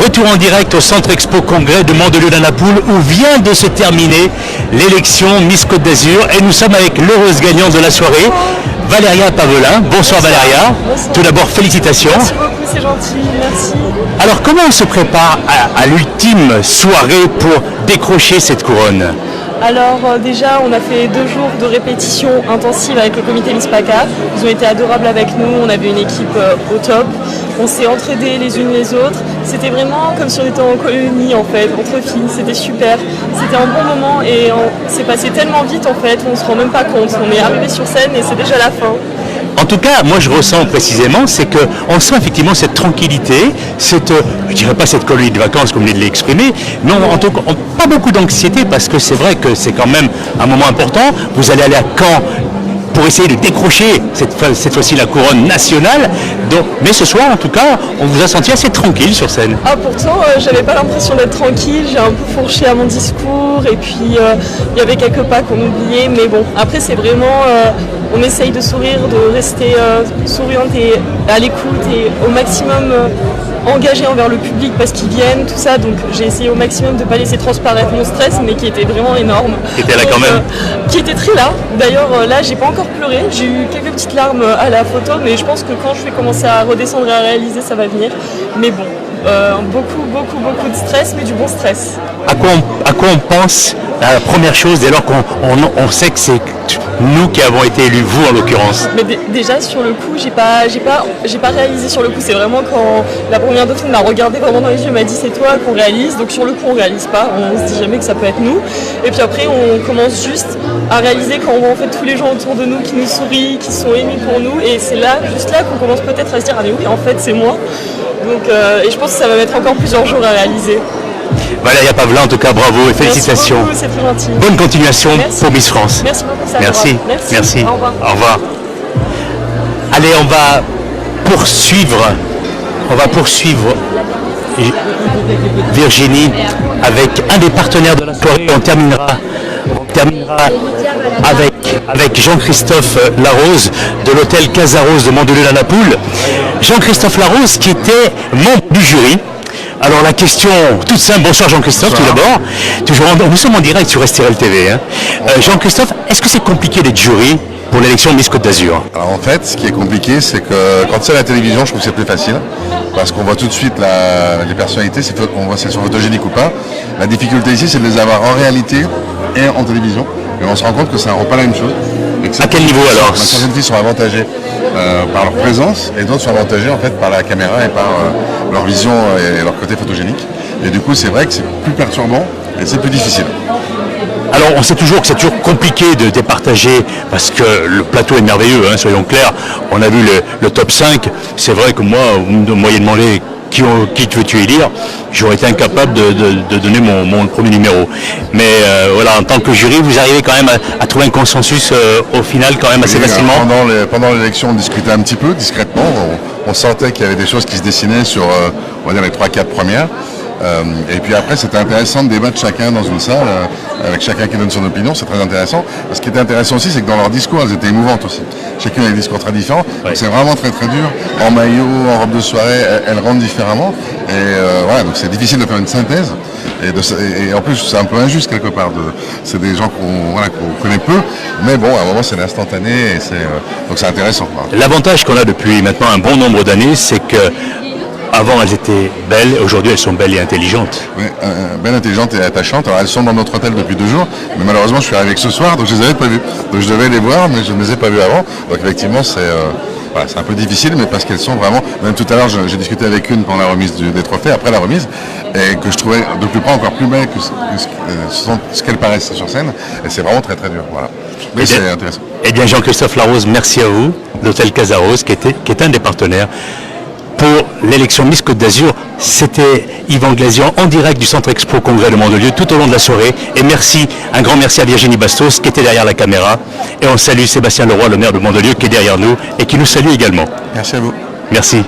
Retour en direct au Centre Expo Congrès de Mandelieu-la-Napoule où vient de se terminer l'élection Miss Côte d'Azur et nous sommes avec l'heureuse gagnante de la soirée, Valéria Pavelin. Bonsoir Valéria. Bonsoir. Tout d'abord félicitations. Merci beaucoup, c'est gentil, merci. Alors comment on se prépare à l'ultime soirée pour décrocher cette couronne? Alors déjà, on a fait 2 jours de répétition intensive avec le comité Miss PACA. Ils ont été adorables avec nous, on avait une équipe au top. On s'est entraidés les unes les autres. C'était vraiment comme si on était en colonie en fait, entre filles, c'était super. C'était un bon moment et c'est passé tellement vite en fait, on se rend même pas compte. On est arrivé sur scène et c'est déjà la fin. En tout cas, moi je ressens précisément, c'est qu'on sent effectivement cette tranquillité, cette, je dirais pas cette colonie de vacances comme vous venez de l'exprimer, mais en tout cas, pas beaucoup d'anxiété parce que c'est vrai que c'est quand même un moment important. Vous allez aller à Caen pour essayer de décrocher cette fois-ci la couronne nationale. Donc, mais ce soir, en tout cas, on vous a senti assez tranquille sur scène. Ah pourtant, j'avais pas l'impression d'être tranquille, j'ai un peu fourché à mon discours et puis il y avait quelques pas qu'on oubliait, mais bon, après c'est vraiment, on essaye de sourire, de rester souriante et à l'écoute et au maximum engagé envers le public parce qu'ils viennent, tout ça, donc j'ai essayé au maximum de ne pas laisser transparaître mon stress, mais qui était vraiment énorme. Qui était là quand même qui était très là. D'ailleurs, là, j'ai pas encore pleuré, j'ai eu quelques petites larmes à la photo, mais je pense que quand je vais commencer à redescendre et à réaliser, ça va venir. Mais bon, beaucoup de stress, mais du bon stress. À quoi on pense la première chose dès lors qu'on sait que c'est nous qui avons été élus, vous en l'occurrence? Mais déjà sur le coup, j'ai pas réalisé sur le coup. C'est vraiment quand la première dauphine m'a regardé vraiment dans les yeux, m'a dit c'est toi qu'on réalise. Donc sur le coup on réalise pas, on se dit jamais que ça peut être nous. Et puis après on commence juste à réaliser quand on voit en fait tous les gens autour de nous qui nous sourient, qui sont émus pour nous. Et c'est là, juste là, qu'on commence peut-être à se dire ah mais oui en fait c'est moi. Donc et je pense que ça va mettre encore plusieurs jours à réaliser. Valéria Pavelin, en tout cas, bravo et félicitations. Merci beaucoup, c'est très gentil. Bonne continuation. Merci. Pour Miss France. Merci beaucoup, ça Merci. Merci. Au revoir. Au revoir. Allez, on va poursuivre Virginie avec un des partenaires de la soirée. On terminera avec Jean-Christophe Larose de l'hôtel Casarose de Mandelieu-la-Napoule. Jean-Christophe Larose qui était membre du jury. Alors la question toute simple, bonsoir Jean-Christophe tout d'abord, nous sommes en direct sur STRL TV. Hein. Jean-Christophe, est-ce que c'est compliqué d'être jury pour l'élection Miss Côte d'Azur? Alors en fait, ce qui est compliqué, c'est que quand c'est à la télévision, je trouve que c'est plus facile, parce qu'on voit tout de suite les personnalités, on voit si elles sont photogéniques ou pas. La difficulté ici, c'est de les avoir en réalité et en télévision, et on se rend compte que ça ne rend pas la même chose. À quel niveau alors? Certaines filles sont avantagées par leur présence, et d'autres sont avantagées en fait par la caméra et par leur vision et leur côté photogénique. Et du coup, c'est vrai que c'est plus perturbant et c'est plus difficile. Alors on sait toujours que c'est toujours compliqué de départager parce que le plateau est merveilleux, hein, soyons clairs. On a vu le top 5, c'est vrai que moi, vous m'auriez demandé qui veux-tu élire, j'aurais été incapable de donner mon premier numéro. Mais voilà, en tant que jury, vous arrivez quand même à trouver un consensus au final quand même assez facilement. Pendant l'élection, on discutait un petit peu, discrètement. On sentait qu'il y avait des choses qui se dessinaient sur, on va dire, les 3-4 premières. Et puis après, c'était intéressant de débattre chacun dans une salle, avec chacun qui donne son opinion, c'est très intéressant. Ce qui était intéressant aussi, c'est que dans leurs discours, elles étaient émouvantes aussi. Chacune avait des discours très différents, donc c'est vraiment très très dur. En maillot, en robe de soirée, elles rendent différemment. Et voilà, donc c'est difficile de faire une synthèse. Et en plus, c'est un peu injuste quelque part. C'est des gens qu'on connaît peu, mais bon, à un moment, c'est l'instantané, et donc c'est intéressant. Voilà. L'avantage qu'on a depuis maintenant un bon nombre d'années, c'est que avant, elles étaient belles, aujourd'hui, elles sont belles et intelligentes. Oui, belles, intelligentes et attachantes. Alors, elles sont dans notre hôtel depuis 2 jours, mais malheureusement, je suis arrivé que ce soir, donc je ne les avais pas vues. Donc, je devais les voir, mais je ne les ai pas vues avant. Donc, effectivement, c'est un peu difficile, mais parce qu'elles sont vraiment... Même tout à l'heure, j'ai discuté avec une pendant la remise des trophées, après la remise, et que je trouvais de plus près encore plus belle que ce qu'elles paraissent sur scène. Et c'est vraiment très, très dur. Voilà. Mais c'est intéressant. Eh bien, Jean-Christophe Larose, merci à vous, l'hôtel Casarose, qui est un des partenaires. Pour l'élection Miss Côte d'Azur, c'était Yvan Glazian en direct du Centre Expo Congrès de Mandelieu tout au long de la soirée. Et merci, un grand merci à Virginie Bastos qui était derrière la caméra. Et on salue Sébastien Leroy, le maire de Mandelieu, qui est derrière nous et qui nous salue également. Merci à vous. Merci.